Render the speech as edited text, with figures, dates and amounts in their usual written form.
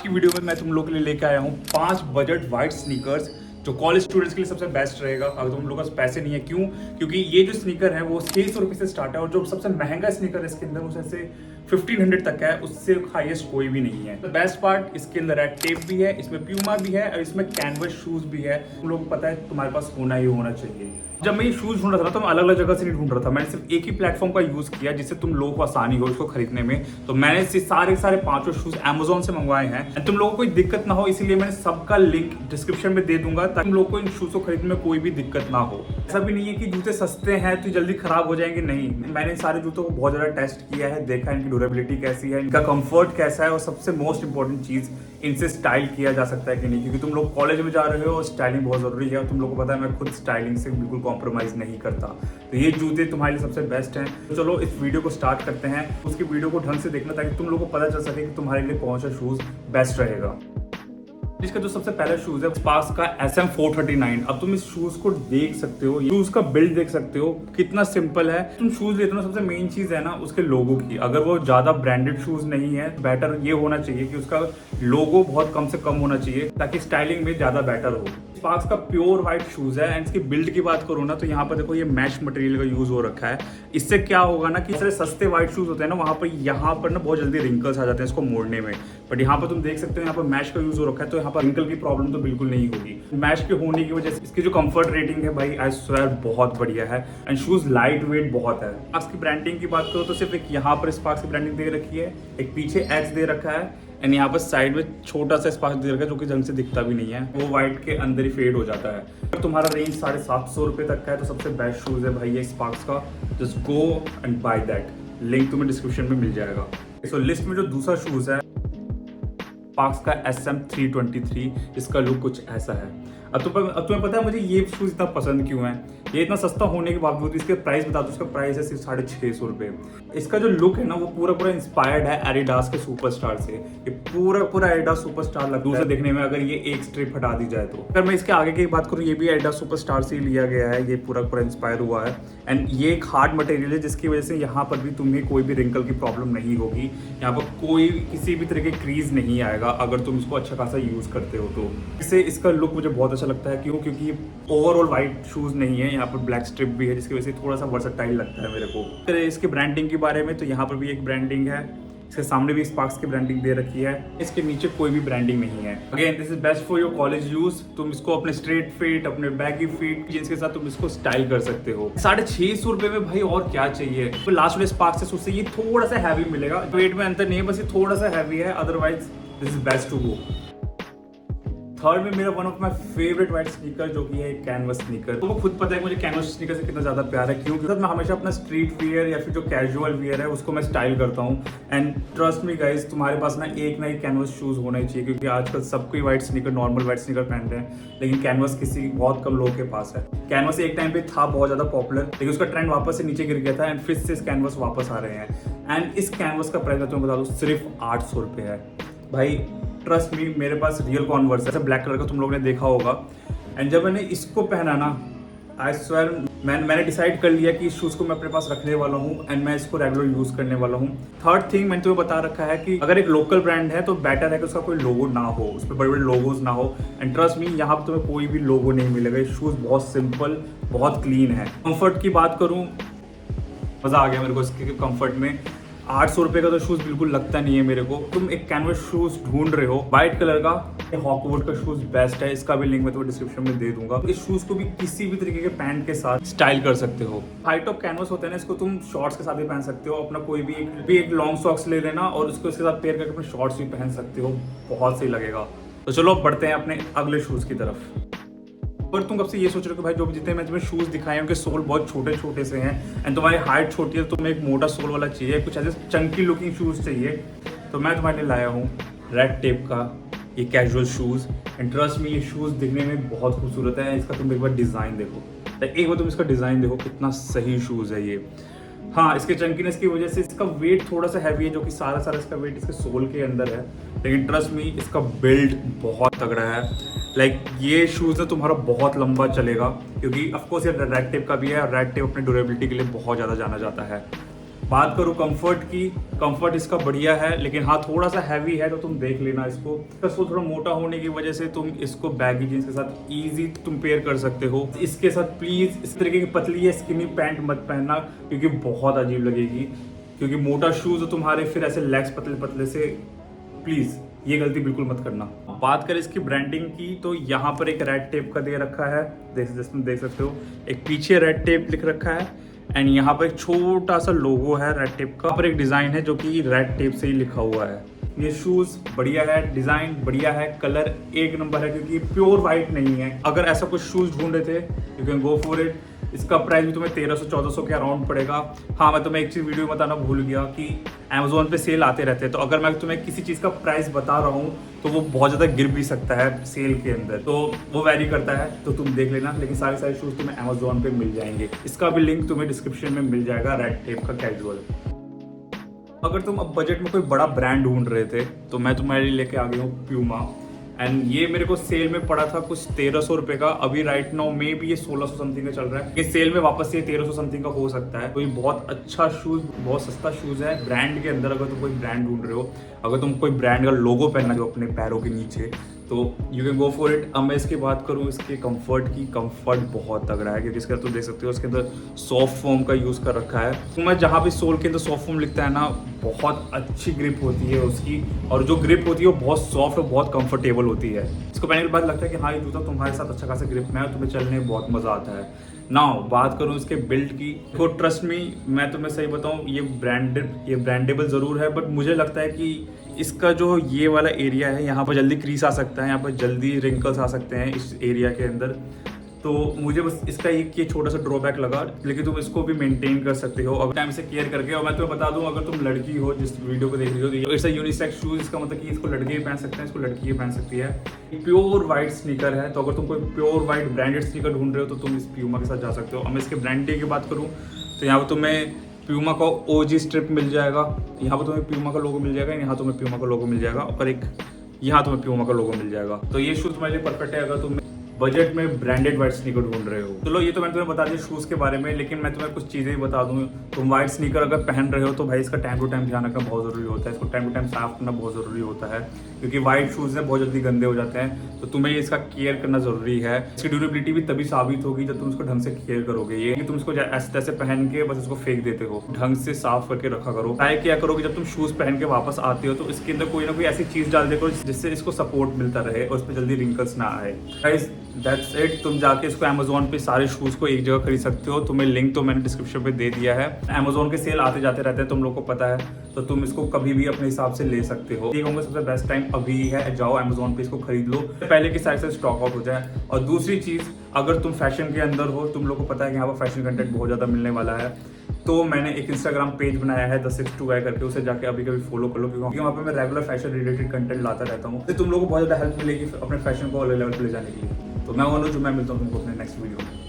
की वीडियो में मैं तुम लोग के लिए लेके आया हूँ 5 बजट वाइट स्नीकर्स जो कॉलेज स्टूडेंट्स के लिए सबसे बेस्ट रहेगा अगर तुम लोगों के पास पैसे नहीं है। क्यों? क्योंकि ये जो स्नीकर है वो 600 रुपये से स्टार्ट है और जो सबसे महंगा स्नीकर है इसके अंदर वो जैसे 1500 तक है, उससे हाईएस्ट कोई भी नहीं है। तो बेस्ट पार्ट इसके अंदर रेड टेप भी है, इसमें प्यूमा भी है और इसमें कैनवस शूज भी है। तुम लोगों को पता है तुम्हारे पास होना ही होना चाहिए। जब मैं ये शूज ढूंढ रहा था ना तो मैं अलग अलग जगह से नहीं ढूंढ रहा था, मैंने सिर्फ एक ही प्लेटफॉर्म का यूज किया जिससे तुम लोगों को आसानी हो इसको खरीदने में। तो मैंने सारे पांचों शूज Amazon से मंगवाए हैं। तुम लोगों को कोई दिक्कत ना हो इसीलिए मैंने सबका लिंक डिस्क्रिप्शन में दे दूंगा ताकि तुम लोगों को इन शूज को खरीदने में कोई भी दिक्कत ना हो। ऐसा भी नहीं है कि जूते सस्ते हैं तो जल्दी खराब हो जाएंगे, नहीं। मैंने इन सारे जूतों को बहुत ज्यादा टेस्ट किया है, देखा इनकी ड्यूरेबिलिटी कैसी है, इनका कंफर्ट कैसा है और सबसे मोस्ट इंपॉर्टेंट चीज इनसे स्टाइल किया जा सकता है कि नहीं। क्योंकि तुम लोग कॉलेज में जा रहे हो और स्टाइलिंग बहुत जरूरी है और तुम लोग को पता है मैं खुद स्टाइलिंग से बिल्कुल कॉम्प्रोमाइज नहीं करता। तो ये जूते तुम्हारे लिए सबसे बेस्ट हैं। तो चलो इस वीडियो को स्टार्ट करते हैं। उसकी वीडियो को ढंग से देखना ताकि तुम लोग को पता चल सके कि तुम्हारे लिए कौन सा शूज बेस्ट रहेगा। इसका जो सबसे पहला शूज है स्पार्क्स का SM439। अब तुम इस शूज को देख सकते हो, शूज का बिल्ड देख सकते हो कितना सिंपल है। तुम शूज लेते हो ना, सबसे मेन चीज है ना उसके लोगो की। अगर वो ज्यादा ब्रांडेड शूज नहीं है, बेटर ये होना चाहिए कि उसका लोगो बहुत कम से कम होना चाहिए ताकि स्टाइलिंग में ज्यादा बेटर हो। स्पार्क्स का प्योर व्हाइट शूज है एंड इसकी बिल्ड की बात करूँ ना तो यहाँ पर देखो ये मैश मटेरियल का यूज हो रखा है। इससे क्या होगा ना कि सारे सस्ते व्हाइट शूज होते हैं ना वहाँ पर यहाँ पर ना बहुत जल्दी रिंकल्स आ जाते हैं इसको मोड़ने में। बट यहाँ पर तुम देख सकते हो यहाँ पर मैश का यूज हो रखा है तो यहाँ पर रिंकल की प्रॉब्लम तो बिल्कुल नहीं होगी। मैश के होने की वजह से इसकी जो कंफर्ट रेटिंग है भाई आई स्वेयर बहुत बढ़िया है एंड शूज लाइट वेट बहुत है। स्पार्क्स की ब्रांडिंग की बात करो तो सिर्फ एक यहाँ पर स्पार्क्स की ब्रांडिंग दे रखी है, एक पीछे X दे रखा है एंड यहाँ पर साइड में छोटा सा स्पार्क्स दे रखा है जो कि ढंग से दिखता भी नहीं है, वो व्हाइट के अंदर ही फेड हो जाता है। अगर तुम्हारा रेंज 750 रुपये तक का है तो सबसे बेस्ट शूज है भाई ये स्पार्क्स का। Just go and by that, link तुम्हें डिस्क्रिप्शन में मिल जाएगा। सो लिस्ट में जो दूसरा शूज है स्पार्क्स का SM323। इसका लुक कुछ ऐसा है। अब तुम्हें पता है मुझे ये शूज इतना पसंद क्यों है। ये इतना सस्ता होने के बावजूद इसके प्राइस बता दो, इसका प्राइस है सिर्फ 650 रुपये। इसका जो लुक है ना वो पूरा इंस्पायर्ड है एडिडास के सुपरस्टार से। ये पूरा एडिडास सुपरस्टार लगता है देखने में अगर ये एक स्ट्रिप हटा दी जाए तो। अगर मैं इसके आगे की बात करूँ ये भी एडिडास सुपरस्टार से ही लिया गया है, ये पूरा इंस्पायर हुआ है एंड ये एक हार्ड मटेरियल है जिसकी वजह से यहाँ पर भी तुम्हें कोई भी रिंकल की प्रॉब्लम नहीं होगी। यहाँ पर कोई किसी भी तरह के क्रीज नहीं आएगा अगर तुम इसको अच्छा खासा यूज करते हो तो। इससे इसका लुक मुझे बहुत अच्छा लगता है। क्यों? क्योंकि ओवरऑल व्हाइट शूज नहीं है, यहाँ पर ब्लैक स्ट्रिप भी है जिसकी वजह से थोड़ा सा वर्सेटाइल लगता है मेरे को। फिर इसके ब्रांडिंग के बारे में तो यहाँ पर भी एक ब्रांडिंग है, इसके सामने भी स्पार्क्स की ब्रांडिंग दे रखी है, इसके नीचे कोई भी ब्रांडिंग नहीं है। Again this is best for your college use. तुम इसको अपने स्ट्रेट फिट, अपने बैगी फिट जींस के साथ तुम इसको स्टाइल कर सकते हो। 650 रुपये में भाई और क्या चाहिए। तो लास्ट वाले स्पार्क्स से उससे ये थोड़ा सा हैवी मिलेगा, वेट में अंतर नहीं है, बस ये थोड़ा सा हैवी है, otherwise this is best to go. Third में मेरा one of my favourite white sneaker जो कि है कैनवस स्नीकर। तो वो खुद पता है मुझे कैनवस स्नीकर से कितना ज्यादा प्यार है। क्यों? क्योंकि मैं हमेशा अपना स्ट्रीट वियर या फिर जो कैजुअल वियर है उसको मैं स्टाइल करता हूँ एंड ट्रस्ट मी गाइस तुम्हारे पास ना एक कैनवस शूज होना ही चाहिए। क्योंकि आजकल सब कोई white sneaker, normal white sneaker पहन रहे हैं लेकिन कैनवस किसी बहुत कम लोगों के पास है। कैनवस एक टाइम पे था बहुत ज्यादा पॉपुलर लेकिन उसका ट्रेंड वापस से नीचे गिर गया था एंड फिर से इस कैनवस वापस आ रहे हैं एंड इस कैनवस का प्राइस मैं तुम्हें बता दूँ सिर्फ 800 रुपये है भाई। ट्रस्ट मी मेरे पास रियल कॉन्वर्स है, ब्लैक कलर का तुम लोगों ने देखा होगा एंड जब मैंने इसको पहना ना आई स्वेयर मैंने डिसाइड कर लिया कि इस शूज़ को मैं अपने पास रखने वाला हूँ एंड मैं इसको रेगुलर यूज़ करने वाला हूँ। थर्ड थिंग मैंने तुम्हें बता रखा है कि अगर एक लोकल ब्रांड है तो बेटर है कि उसका कोई लोगो ना हो, उस पर बड़े बड़े लोगोज ना हो एंड ट्रस्ट मी यहाँ पर तुम्हें कोई भी लोगो नहीं मिलेगा। ये शूज़ बहुत सिंपल, बहुत क्लीन है। कंफर्ट की बात करूँ मज़ा आ गया मेरे को इसके कंफर्ट में। 800 रुपये का तो शूज़ बिल्कुल लगता नहीं है मेरे को। तुम एक कैनवस शूज़ ढूंढ रहे हो व्हाइट कलर का, हॉकवुड का शूज़ बेस्ट है। इसका भी लिंक मैं तुम्हें डिस्क्रिप्शन में दे दूंगा। इस शूज़ को भी किसी भी तरीके के पैंट के साथ स्टाइल कर सकते हो। हाई टॉप कैनवस होता है ना, इसको तुम शॉर्ट्स के साथ भी पहन सकते हो। अपना कोई भी एक लॉन्ग सॉक्स ले लेना और उसको इसके साथ पेयर करके अपने शॉर्ट्स भी पहन सकते हो, बहुत सही लगेगा। तो चलो बढ़ते हैं अपने अगले शूज़ की तरफ। पर तुम कब से ये सोच रहे हो कि भाई जो भी जितने मैं तुम्हें शूज़ दिखाए हैं उनके सोल बहुत छोटे छोटे से हैं एंड तुम्हारी हाइट छोटी है तो तुम्हें एक मोटा सोल वाला चाहिए, कुछ ऐसे चंकी लुकिंग शूज़ चाहिए। तो मैं तुम्हारे लिए लाया हूँ रेड टेप का ये कैजुअल शूज़ एंड ट्रस्ट में ये शूज़ दिखने में बहुत खूबसूरत है। इसका तुम एक बार डिज़ाइन देखो, एक बार तुम इसका डिज़ाइन देखो कितना सही शूज़ है ये। हाँ, इसके चंकीनेस की वजह से इसका वेट थोड़ा सा हैवी है जो कि सारा इसका वेट इसके सोल के अंदर है, लेकिन ट्रस्ट मी इसका बिल्ड बहुत तगड़ा है। लाइक ये शूज़ ना तुम्हारा बहुत लंबा चलेगा क्योंकि ऑफकोर्स ये रेड टेप का भी है और रेड टेप अपने ड्यूरेबिलिटी के लिए बहुत ज़्यादा जाना जाता है। बात करूँ कंफर्ट की, कंफर्ट इसका बढ़िया है, लेकिन हाँ थोड़ा सा हैवी है, तो तुम देख लेना इसको। इसका सोल थोड़ा मोटा होने की वजह से तुम इसको बैगी जींस के साथ इजी तुम पेयर कर सकते हो। इसके साथ प्लीज इस तरीके की पतली या स्किनी पैंट मत पहनना, क्योंकि बहुत अजीब लगेगी, क्योंकि मोटा शूज तुम्हारे फिर ऐसे लेग्स पतले पतले से, प्लीज ये गलती बिल्कुल मत करना। बात करें इसकी ब्रांडिंग की, तो यहाँ पर एक रेड टेप का दे रखा है, देख सकते हो, एक पीछे रेड टेप लिख रखा है, एंड यहाँ पर एक छोटा सा लोगो है रेड टेप का, पर एक डिजाइन है जो कि रेड टेप से ही लिखा हुआ है। ये शूज बढ़िया है, डिजाइन बढ़िया है, कलर एक नंबर है, क्योंकि प्योर वाइट नहीं है। अगर ऐसा कुछ शूज ढूंढ रहे थे you can go for it. इसका प्राइस भी तुम्हें 1300-1400 के अराउंड पड़ेगा। हाँ, मैं तुम्हें एक चीज़ वीडियो में बताना भूल गया कि अमेजोन पे सेल आते रहते हैं, तो अगर मैं तुम्हें किसी चीज़ का प्राइस बता रहा हूँ तो वो बहुत ज़्यादा गिर भी सकता है सेल के अंदर, तो वो वेरी करता है, तो तुम देख लेना। लेकिन सारे शूज़ तुम्हें अमेजोन पे मिल जाएंगे। इसका भी लिंक तुम्हें डिस्क्रिप्शन में मिल जाएगा, रेड टेप का कैजुअल। अगर तुम अब बजट में कोई बड़ा ब्रांड ढूंढ रहे थे, तो मैं तुम्हारे लिए लेके आ गया हूँ प्यूमा, एंड ये मेरे को सेल में पड़ा था कुछ 1300 रुपये का। अभी राइट नाउ में भी ये 1600 समथिंग का चल रहा है, ये सेल में वापस से 1300 समथिंग का हो सकता है। तो ये बहुत अच्छा शूज, बहुत सस्ता शूज है ब्रांड के अंदर। अगर तुम कोई ब्रांड ढूंढ रहे हो, अगर तुम कोई ब्रांड का लोगो पहनना हो अपने पैरों के नीचे, तो you can go for it. अब मैं इसकी बात करूँ इसके कंफर्ट की, कंफर्ट बहुत तगड़ा है, क्योंकि इसका तुम देख सकते हो इसके अंदर सॉफ्ट फोम का यूज़ कर रखा है। तो मैं जहाँ भी सोल के अंदर सॉफ्ट फोम लिखता है ना, बहुत अच्छी ग्रिप होती है उसकी, और जो ग्रिप होती है वो बहुत सॉफ्ट और बहुत कंफर्टेबल होती है। इसको पहनने के बाद लगता है कि हाँ ये जूता तुम्हारे साथ अच्छा खासा ग्रिप में है, तुम्हें चलने में बहुत मज़ा आता है। नाउ बात करूँ इसके बिल्ड की, तो ट्रस्ट मी, मैं तुम्हें सही बताऊँ, ये ब्रांडेबल ज़रूर है, बट मुझे लगता है कि इसका जो ये वाला एरिया है, यहाँ पर जल्दी क्रीस आ सकता है, यहाँ पर जल्दी रिंकल्स आ सकते हैं इस एरिया के अंदर। तो मुझे बस इसका एक ये छोटा सा ड्रॉबैक लगा, लेकिन तुम इसको भी मेंटेन कर सकते हो अगर टाइम से केयर करके। और मैं तुम्हें बता दूं, अगर तुम लड़की हो जिस वीडियो को देख रही हो, तो इट्स अ यूनिसेक्स शूज। इसका मतलब कि इसको लड़के भी पहन सकते हैं, इसको लड़की भी पहन सकती है। प्योर वाइट स्नीकर है, तो अगर तुम कोई प्योर वाइट ब्रांडेड स्नीकर ढूंढ रहे हो, तो तुम इस प्यूमा के साथ जा सकते हो। अब मैं इसके ब्रांडिंग की बात करूँ, तो यहाँ पर तुम्हें प्यूमा का ओजी स्ट्रिप मिल जाएगा, यहाँ पर तुम्हें प्यूमा का लोगो मिल जाएगा, यहाँ तुम्हें प्यूमा का लोगो मिल जाएगा, और एक यहाँ तुम्हें प्यूमा का लोगो मिल जाएगा। तो ये शूज तुम्हारे लिए परफेक्ट है अगर तुम बजट में ब्रांडेड वाइट स्नीकर ढूंढ रहे हो। चलो ये तो मैंने तुम्हें बता दिया शूज़ के बारे में, लेकिन मैं तुम्हें कुछ चीज़ें भी बता दूँ। तुम वाइट स्नीकर अगर पहन रहे हो, तो भाई इसका टाइम टू टाइम ध्यान रखना बहुत ज़रूरी होता है, इसको टाइम टू टाइम साफ करना बहुत ज़रूरी होता है, क्योंकि वाइट शूज़ हैं बहुत जल्दी गंदे हो जाते हैं। तो तुम्हें इसका केयर करना ज़रूरी है। इसकी ड्यूरेबिलिटी भी तभी साबित होगी जब तुम इसको ढंग से केयर करोगे। ये कि तुम इसको ऐसे तैसे पहन के बस इसको फेंक देते हो, ढंग से साफ करके रखा करो। ट्राई क्या करो कि जब तुम शूज़ पहन के वापस आते हो, तो इसके अंदर कोई ना कोई ऐसी चीज़ डाल दे करो जिससे इसको सपोर्ट मिलता रहे और उस पर जल्दी रिंकल्स ना आए। Guys that's it. तुम जाके इसको अमेजोन पे सारे शूज़ को एक जगह खरीद सकते हो। तुम्हें लिंक तो मैंने डिस्क्रिप्शन पे दे दिया है। अमेजोन के सेल आते जाते रहते हैं, तुम लोग को पता है, तो तुम इसको कभी भी अपने हिसाब से ले सकते हो। ये कहूँगा सबसे बेस्ट टाइम अभी है, जाओ अमेजोन पे इसको खरीद लो पहले की साइड से स्टॉक आउट हो जाए। और दूसरी चीज़, अगर तुम फैशन के अंदर हो, तुम लोग को पता है कि यहाँ पर फैशन कंटेंट बहुत ज़्यादा मिलने वाला है, तो मैंने एक इंस्टाग्राम पेज बनाया है The 6 to Guy करके, उसे जाके अभी कभी फॉलो कर लो, क्योंकि वहाँ पे मैं रेगुलर फैशन रिलेटेड कंटेंट लाता रहता हूँ। तो तुम लोगों को बहुत ज़्यादा हेल्प मिलेगी अपने फैशन को अलग लेवल पर ले जाने के लिए। तो मैं अनुज, मैं मिलता हूँ तुमको अपने नेक्स्ट वीडियो में।